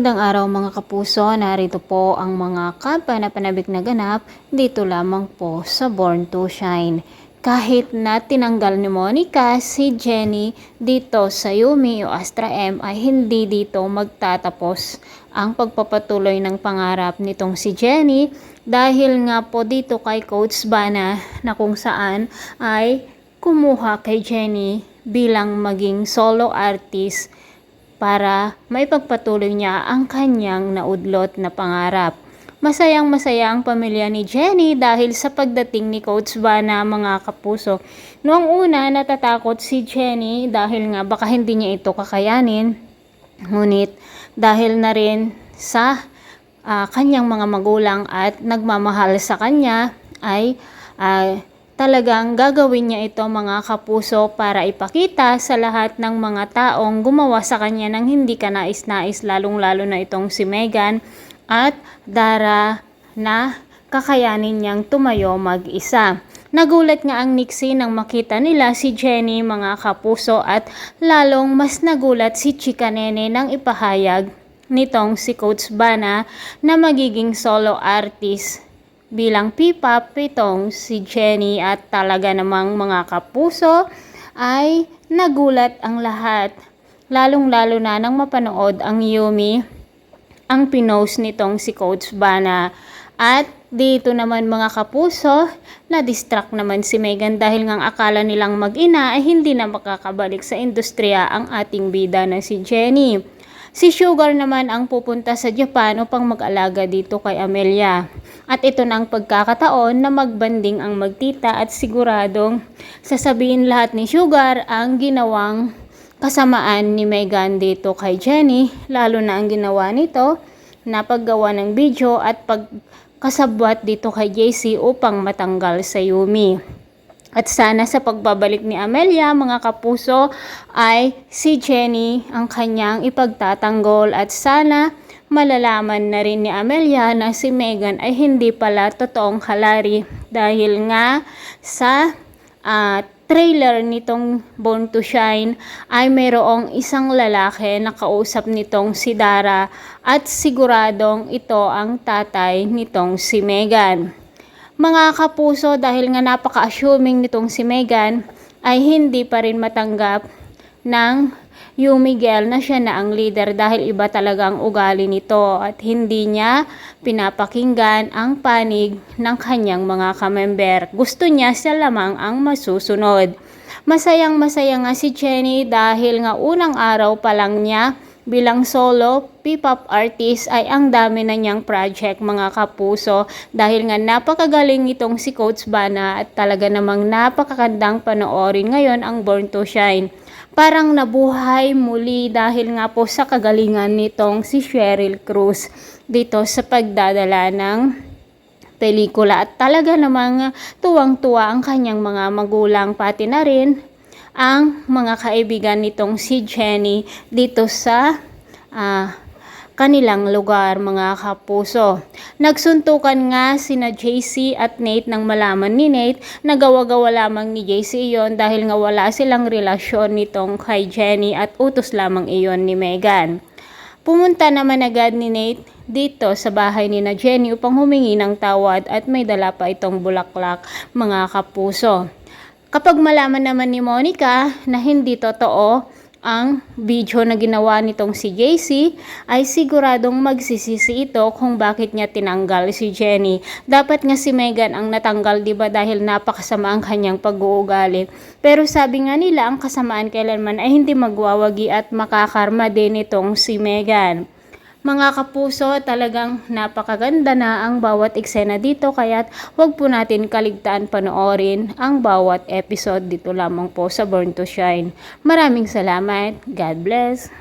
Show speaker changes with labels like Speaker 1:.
Speaker 1: Magandang araw mga kapuso, narito po ang mga kapanapanabic na ganap dito lamang po sa Born to Shine. Kahit na tinanggal ni Monica si Jenny dito sa Yumi o Astra M ay hindi dito magtatapos ang pagpapatuloy ng pangarap nitong si Jenny dahil nga po dito kay Coach Bana na kung saan ay kumuha kay Jenny bilang maging solo artist para maipagpatuloy niya ang kanyang naudlot na pangarap. Masayang-masaya ang pamilya ni Jenny dahil sa pagdating ni Coach Bana mga kapuso. Noong una natatakot si Jenny dahil nga baka hindi niya ito kakayanin. Ngunit dahil na rin sa kanyang mga magulang at nagmamahal sa kanya ay talagang gagawin niya ito mga kapuso para ipakita sa lahat ng mga taong gumawa sa kanya ng hindi kanais-nais, lalong-lalo na itong si Megan at Dara na kakayanin niyang tumayo mag-isa. Nagulat nga ang Nixie nang makita nila si Jenny mga kapuso at lalong mas nagulat si Chika Nene nang ipahayag nitong si Coach Bana na magiging solo artist bilang P-pop itong si Jenny at talaga namang mga kapuso ay nagulat ang lahat. Lalong-lalo na nang mapanood ang Yumi ang pinost nitong si Coach Bana. At dito naman mga kapuso, na-distract naman si Megan dahil nga akala nilang mag-ina ay hindi na makakabalik sa industriya ang ating bida na si Jenny. Si Sugar naman ang pupunta sa Japan upang mag-alaga dito kay Amelia. At ito na ang pagkakataon na magbanding ang magtita at siguradong sasabihin lahat ni Sugar ang ginawang kasamaan ni Megan dito kay Jenny. Lalo na ang ginawa nito na paggawa ng video at pagkasabwat dito kay JC upang matanggal sa Yumi. At sana sa pagbabalik ni Amelia mga kapuso ay si Jenny ang kanyang ipagtatanggol at sana malalaman na rin ni Amelia na si Megan ay hindi pala totoong halari dahil nga sa trailer nitong Born to Shine ay mayroong isang lalaki na kausap nitong si Dara at siguradong ito ang tatay nitong si Megan. Mga kapuso, dahil nga napaka-assuming nitong si Megan ay hindi pa rin matanggap ng Yumi Girl na siya na ang leader dahil iba talagang ugali nito at hindi niya pinapakinggan ang panig ng kanyang mga kamember. Gusto niya siya lamang ang masusunod. Masayang-masaya nga si Jenny dahil nga unang araw pa lang niya bilang solo P-pop artist ay ang dami na niyang project mga kapuso dahil nga napakagaling itong si Coach Bana at talaga namang napakagandang panoorin ngayon ang Born to Shine. Parang nabuhay muli dahil nga po sa kagalingan nitong si Sheryl Cruz dito sa pagdadala ng pelikula at talaga namang tuwang-tuwa ang kanyang mga magulang pati na rin ang mga kaibigan nitong si Jenny dito sa kanilang lugar mga kapuso. Nagsuntukan nga sina JC at Nate nang malaman ni Nate na gawa-gawa lamang ni JC iyon dahil nga wala silang relasyon nitong kay Jenny at utos lamang iyon ni Megan. Pumunta naman agad ni Nate dito sa bahay ni na Jenny upang humingi ng tawad at may dala pa itong bulaklak mga kapuso. Kapag malaman naman ni Monica na hindi totoo ang video na ginawa nitong si JC, ay siguradong magsisisi ito kung bakit niya tinanggal si Jenny. Dapat nga si Megan ang natanggal, diba, dahil napakasama ang kanyang pag-uugali. Pero sabi nga nila, ang kasamaan kailanman ay hindi magwawagi at makakarma din itong si Megan. Mga kapuso, talagang napakaganda na ang bawat eksena dito kaya't huwag po natin kaligtaan panoorin ang bawat episode dito lamang po sa Born to Shine. Maraming salamat. God bless.